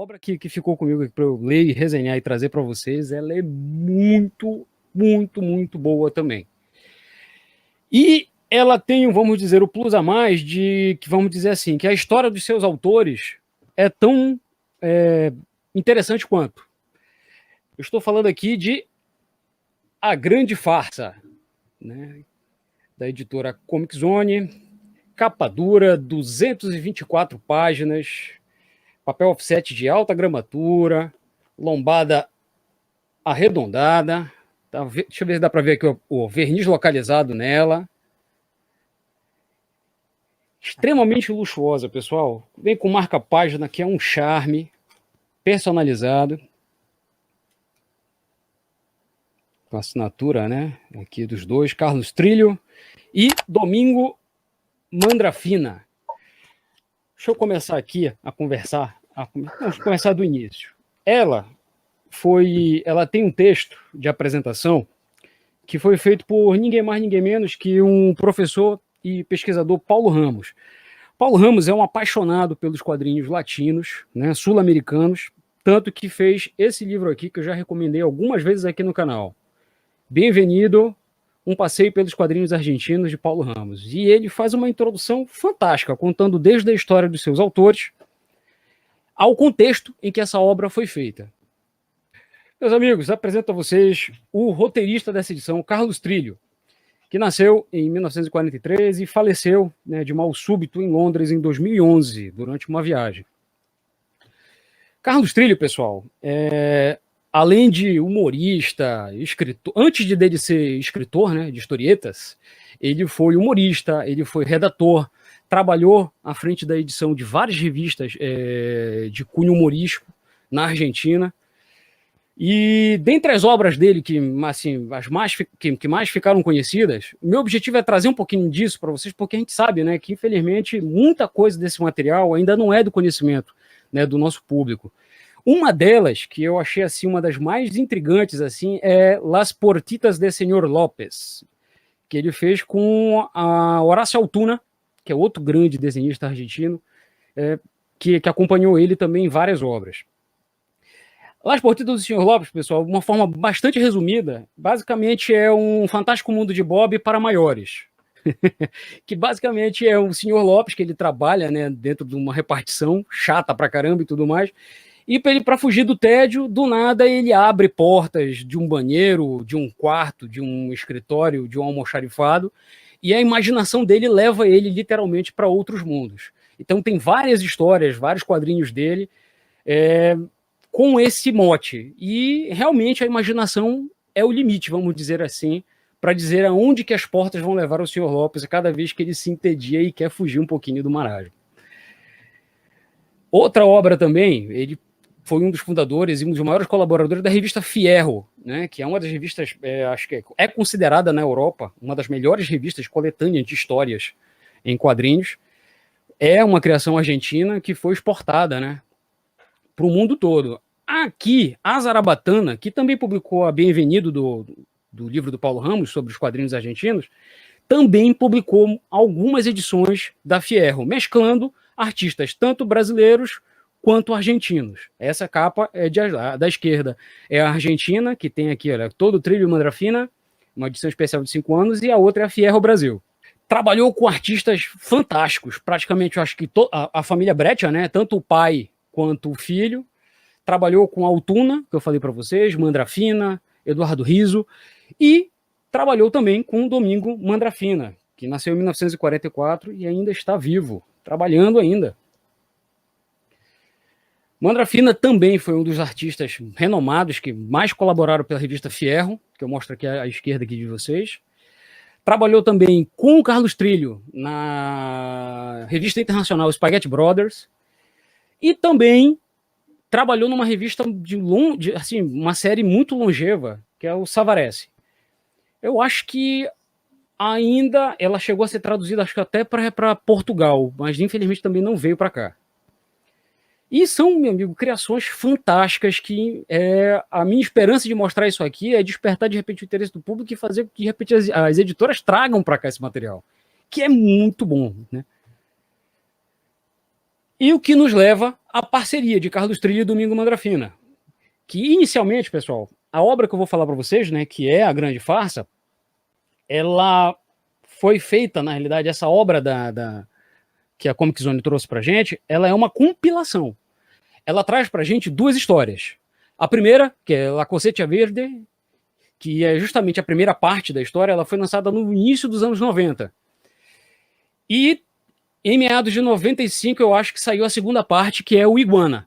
obra que ficou comigo para eu ler e resenhar e trazer para vocês, ela é muito, muito, muito boa também. E ela tem, vamos dizer, o plus a mais de que, vamos dizer assim, que a história dos seus autores é tão interessante quanto. Eu estou falando aqui de A Grande Farsa, né, da editora Comic Zone, capa dura, 224 páginas, papel offset de alta gramatura, lombada arredondada, tá? Deixa eu ver se dá para ver aqui o verniz localizado nela. Extremamente luxuosa, pessoal. Vem com marca-página, que é um charme, personalizado. Com assinatura, né? Aqui dos dois, Carlos Trilho e Domingo Mandrafina. Deixa eu começar aqui a conversar. Vamos começar do início. Ela tem um texto de apresentação que foi feito por ninguém mais, ninguém menos que um professor e pesquisador, Paulo Ramos. Paulo Ramos é um apaixonado pelos quadrinhos latinos, né, sul-americanos, tanto que fez esse livro aqui, que eu já recomendei algumas vezes aqui no canal. Bem-vindo, um passeio pelos quadrinhos argentinos, de Paulo Ramos. E ele faz uma introdução fantástica, contando desde a história dos seus autores ao contexto em que essa obra foi feita. Meus amigos, apresento a vocês o roteirista dessa edição, Carlos Trilho, que nasceu em 1943 e faleceu, né, de mal súbito em Londres em 2011, durante uma viagem. Carlos Trilho, pessoal, além de humorista, escritor, antes de ser escritor, né, de historietas, ele foi humorista, ele foi redator, trabalhou à frente da edição de várias revistas de cunho humorístico na Argentina. E dentre as obras dele, que mais ficaram conhecidas, meu objetivo é trazer um pouquinho disso para vocês, porque a gente sabe, né, que infelizmente muita coisa desse material ainda não é do conhecimento, né, do nosso público. Uma delas, que eu achei assim uma das mais intrigantes, assim, é Las Portitas de Senhor López, que ele fez com a Horácio Altuna, que é outro grande desenhista argentino, que acompanhou ele também em várias obras. Las Portitas do Senhor Lopes, pessoal, de uma forma bastante resumida, basicamente é um fantástico mundo de Bob para maiores. Que basicamente é o Senhor Lopes, que ele trabalha, né, dentro de uma repartição chata pra caramba e tudo mais, e para fugir do tédio, do nada ele abre portas de um banheiro, de um quarto, de um escritório, de um almoxarifado, e a imaginação dele leva ele literalmente para outros mundos. Então tem várias histórias, vários quadrinhos dele, com esse mote. E realmente a imaginação é o limite, vamos dizer assim, para dizer aonde que as portas vão levar o Sr. Lopes a cada vez que ele se entedia e quer fugir um pouquinho do marasmo. Outra obra também, ele foi um dos fundadores e um dos maiores colaboradores da revista Fierro, né, que é uma das revistas, acho que é considerada na Europa uma das melhores revistas coletâneas de histórias em quadrinhos. É uma criação argentina que foi exportada, né, para o mundo todo. Aqui, a Zarabatana, que também publicou a Bem-vindo do livro do Paulo Ramos sobre os quadrinhos argentinos, também publicou algumas edições da Fierro, mesclando artistas tanto brasileiros quanto argentinos. Essa capa é da esquerda, é a Argentina, que tem aqui, olha, todo o Trilho Mandrafina, uma edição especial de 5 anos, e a outra é a Fierro Brasil. Trabalhou com artistas fantásticos, praticamente, eu acho que a família Breccia, né, tanto o pai quanto o filho. Trabalhou com Altuna, que eu falei para vocês, Mandrafina, Eduardo Rizzo, e trabalhou também com Domingo Mandrafina, que nasceu em 1944 e ainda está vivo, trabalhando ainda. Mandrafina também foi um dos artistas renomados que mais colaboraram pela revista Fierro, que eu mostro aqui à esquerda aqui de vocês. Trabalhou também com o Carlos Trilho na revista internacional Spaghetti Brothers e também trabalhou numa revista assim, uma série muito longeva, que é o Savarese. Eu acho que ainda ela chegou a ser traduzida, acho que até para Portugal, mas infelizmente também não veio para cá. E são, meu amigo, criações fantásticas que a minha esperança de mostrar isso aqui é despertar de repente o interesse do público e fazer que de repente as editoras tragam para cá esse material, que é muito bom, né? E o que nos leva à parceria de Carlos Trillo e Domingo Mandrafina, que inicialmente, pessoal, a obra que eu vou falar para vocês, né, que é A Grande Farsa, ela foi feita, na realidade, essa obra que a Comic Zone trouxe pra gente, ela é uma compilação. Ela traz pra gente duas histórias. A primeira, que é La Cosetta Verde, que é justamente a primeira parte da história, ela foi lançada no início dos anos 90. E em meados de 95, eu acho que saiu a segunda parte, que é o Iguana.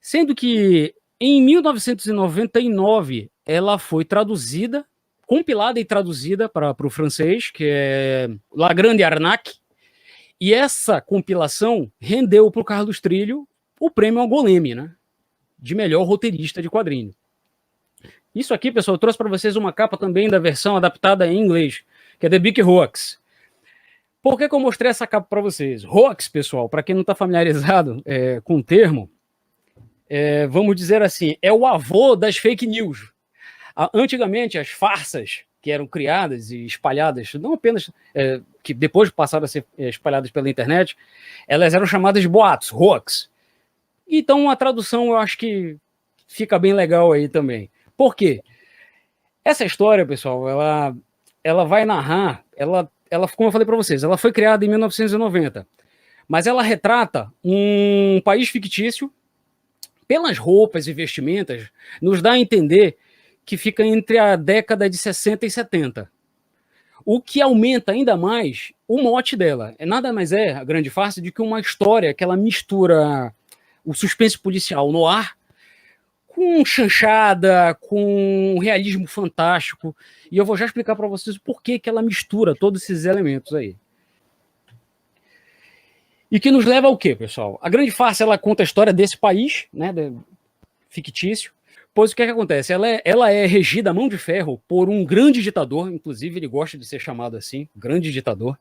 Sendo que em 1999 ela foi traduzida, compilada e traduzida para o francês, que é La Grande Arnaque. E essa compilação rendeu para o Carlos Trillo o prêmio Angoleme, né? De melhor roteirista de quadrinho. Isso aqui, pessoal, eu trouxe para vocês uma capa também da versão adaptada em inglês, que é The Big Hoax. Por que eu mostrei essa capa para vocês? Hoax, pessoal, para quem não está familiarizado com o termo, vamos dizer assim, é o avô das fake news. Antigamente, as farsas que eram criadas e espalhadas, não apenas que depois passaram a ser espalhadas pela internet, elas eram chamadas de boatos, hoax. Então, a tradução eu acho que fica bem legal aí também. Por quê? Essa história, pessoal, ela vai narrar, ela, como eu falei para vocês, ela foi criada em 1990, mas ela retrata um país fictício, pelas roupas e vestimentas, nos dá a entender que fica entre a década de 60 e 70. O que aumenta ainda mais o mote dela. Nada mais é a grande farsa do que uma história que ela mistura o suspense policial no ar com chanchada, com realismo fantástico. E eu vou já explicar para vocês o porquê que ela mistura todos esses elementos aí. E que nos leva ao quê, pessoal? A grande farsa, ela conta a história desse país, né, fictício. Pois o que acontece? Ela é regida a mão de ferro por um grande ditador, inclusive ele gosta de ser chamado assim, grande ditador,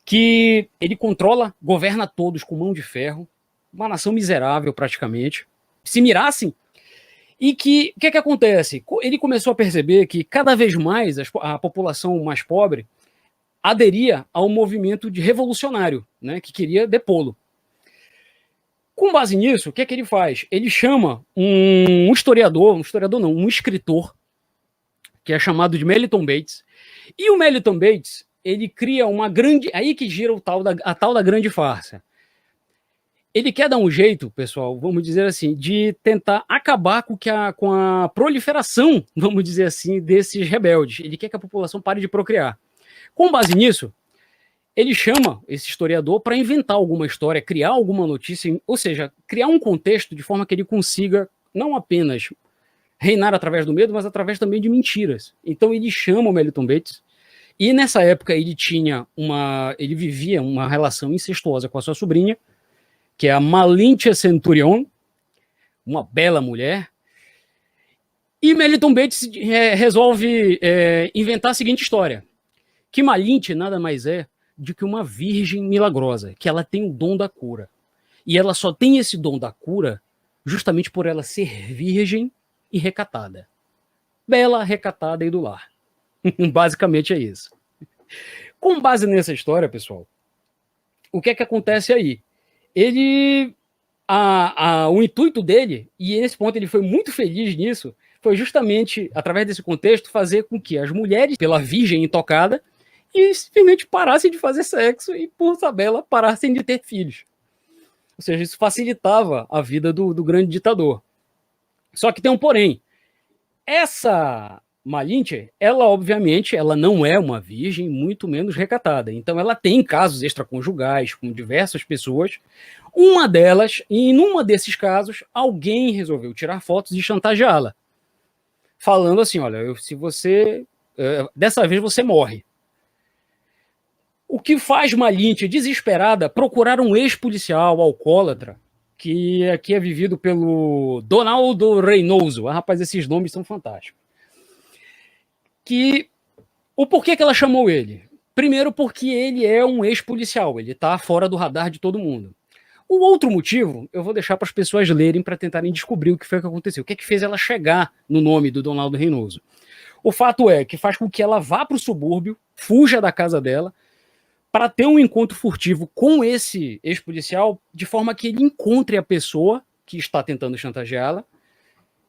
que ele controla, governa todos com mão de ferro, uma nação miserável praticamente. Se mirassem, e que o que acontece? Ele começou a perceber que cada vez mais a população mais pobre aderia ao movimento de revolucionário, né, que queria depô-lo. Com base nisso, o que ele faz? Ele chama um escritor, que é chamado de Meliton Bates, e o Meliton Bates, ele cria uma grande, aí que gira a tal da grande farsa. Ele quer dar um jeito, pessoal, vamos dizer assim, de tentar acabar com a proliferação, vamos dizer assim, desses rebeldes. Ele quer que a população pare de procriar. Com base nisso, ele chama esse historiador para inventar alguma história, criar alguma notícia, ou seja, criar um contexto de forma que ele consiga não apenas reinar através do medo, mas através também de mentiras. Então ele chama o Meliton Bates, e nessa época ele vivia uma relação incestuosa com a sua sobrinha, que é a Malintia Centurion, uma bela mulher, e Meliton Bates resolve inventar a seguinte história, que Malintia nada mais é de que uma virgem milagrosa, que ela tem o dom da cura. E ela só tem esse dom da cura justamente por ela ser virgem e recatada. Bela, recatada e do lar. Basicamente é isso. Com base nessa história, pessoal, o que acontece aí? O intuito dele, e nesse ponto ele foi muito feliz nisso, foi justamente, através desse contexto, fazer com que as mulheres, pela virgem intocada, e simplesmente parassem de fazer sexo e, por tabela, parassem de ter filhos. Ou seja, isso facilitava a vida do grande ditador. Só que tem um porém. Essa Malinche, ela obviamente, ela não é uma virgem, muito menos recatada. Então ela tem casos extraconjugais com diversas pessoas. Uma delas, e numa desses casos, alguém resolveu tirar fotos e chantageá-la. Falando assim, olha, se você... dessa vez você morre. O que faz Malinche, desesperada, procurar um ex-policial alcoólatra, que aqui é vivido pelo Donaldo Reynoso. Rapaz, esses nomes são fantásticos. O porquê que ela chamou ele? Primeiro porque ele é um ex-policial, ele está fora do radar de todo mundo. O outro motivo, eu vou deixar para as pessoas lerem para tentarem descobrir o que foi que aconteceu. O que fez ela chegar no nome do Donaldo Reynoso? O fato é que faz com que ela vá para o subúrbio, fuja da casa dela, para ter um encontro furtivo com esse ex-policial, de forma que ele encontre a pessoa que está tentando chantageá-la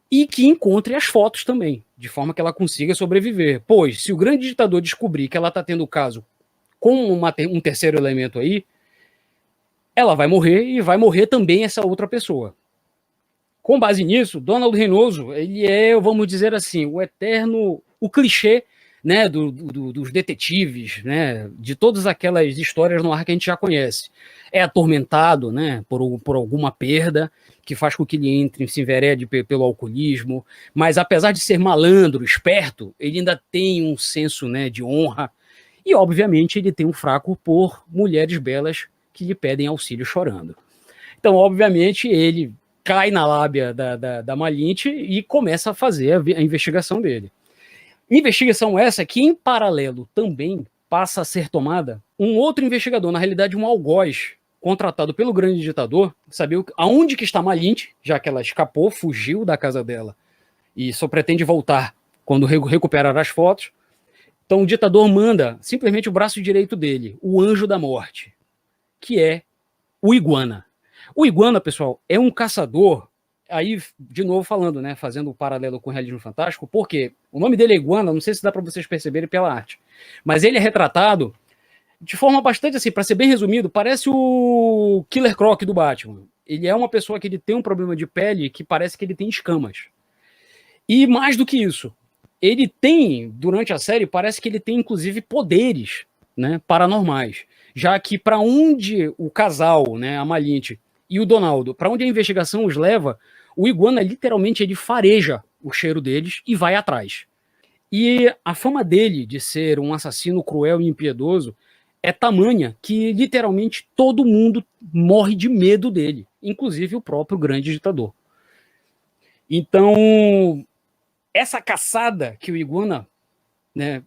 e que encontre as fotos também, de forma que ela consiga sobreviver. Pois, se o grande ditador descobrir que ela está tendo caso com um terceiro elemento aí, ela vai morrer e vai morrer também essa outra pessoa. Com base nisso, Donald Reynoso, ele é, vamos dizer assim, o eterno, o clichê, né, dos detetives, né, de todas aquelas histórias no ar que a gente já conhece. É atormentado, né, por alguma perda, que faz com que ele entre, se enverede pelo alcoolismo, mas apesar de ser malandro, esperto, ele ainda tem um senso, né, de honra, e obviamente ele tem um fraco por mulheres belas que lhe pedem auxílio chorando. Então, obviamente, ele cai na lábia da Malinte e começa a fazer a investigação dele. Investigação essa que, em paralelo, também passa a ser tomada um outro investigador, na realidade um algoz, contratado pelo grande ditador, saber aonde que está Malinte, já que ela escapou, fugiu da casa dela e só pretende voltar quando recuperar as fotos. Então o ditador manda simplesmente o braço direito dele, o anjo da morte, que é o Iguana. O Iguana, pessoal, é um caçador, aí, de novo falando, né, fazendo o paralelo com o Realismo Fantástico, porque o nome dele é Iguana, não sei se dá para vocês perceberem pela arte, mas ele é retratado de forma bastante assim, para ser bem resumido, parece o Killer Croc do Batman. Ele é uma pessoa que ele tem um problema de pele que parece que ele tem escamas. E mais do que isso, ele tem, durante a série, parece que ele tem inclusive poderes, né, paranormais. Já que para onde o casal, né, a Malinte e o Donaldo, para onde a investigação os leva, o Iguana literalmente ele fareja o cheiro deles e vai atrás. E a fama dele de ser um assassino cruel e impiedoso é tamanha que literalmente todo mundo morre de medo dele, inclusive o próprio grande ditador. Então, essa caçada que o Iguana, né,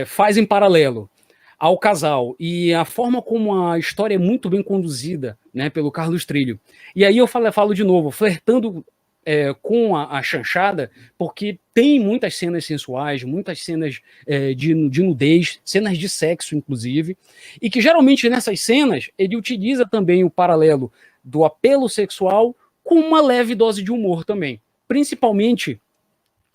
faz em paralelo ao casal e a forma como a história é muito bem conduzida, né, pelo Carlos Trilho. E aí eu falo de novo, flertando com a chanchada, porque tem muitas cenas sensuais, muitas cenas de nudez, cenas de sexo, inclusive, e que geralmente nessas cenas ele utiliza também o paralelo do apelo sexual com uma leve dose de humor também, principalmente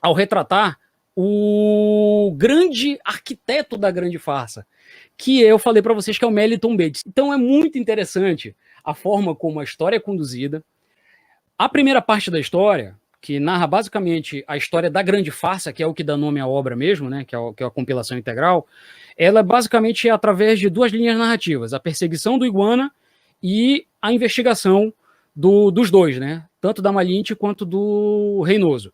ao retratar o grande arquiteto da grande farsa, que eu falei para vocês que é o Meliton Bates. Então é muito interessante a forma como a história é conduzida. A primeira parte da história, que narra basicamente a história da grande farsa, que é o que dá nome à obra mesmo, né, que é a compilação integral, ela basicamente é através de duas linhas narrativas, a perseguição do Iguana e a investigação dos dois, né, tanto da Malinte quanto do Reynoso.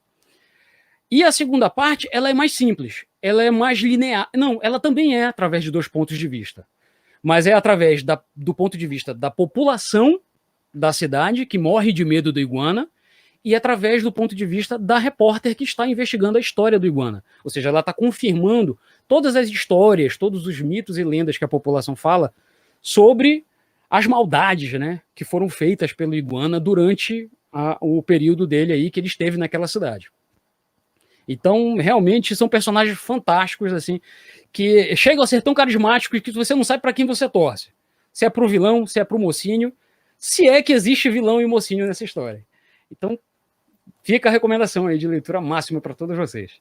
E a segunda parte, ela é mais simples, ela é mais linear. Não, ela também é através de dois pontos de vista, mas é através do ponto de vista da população da cidade, que morre de medo do Iguana, e através do ponto de vista da repórter que está investigando a história do Iguana. Ou seja, ela está confirmando todas as histórias, todos os mitos e lendas que a população fala sobre as maldades, né, que foram feitas pelo Iguana durante o período dele aí que ele esteve naquela cidade. Então, realmente, são personagens fantásticos, assim, que chegam a ser tão carismáticos que você não sabe para quem você torce. Se é pro vilão, se é pro mocinho, se é que existe vilão e mocinho nessa história. Então, fica a recomendação aí de leitura máxima para todos vocês.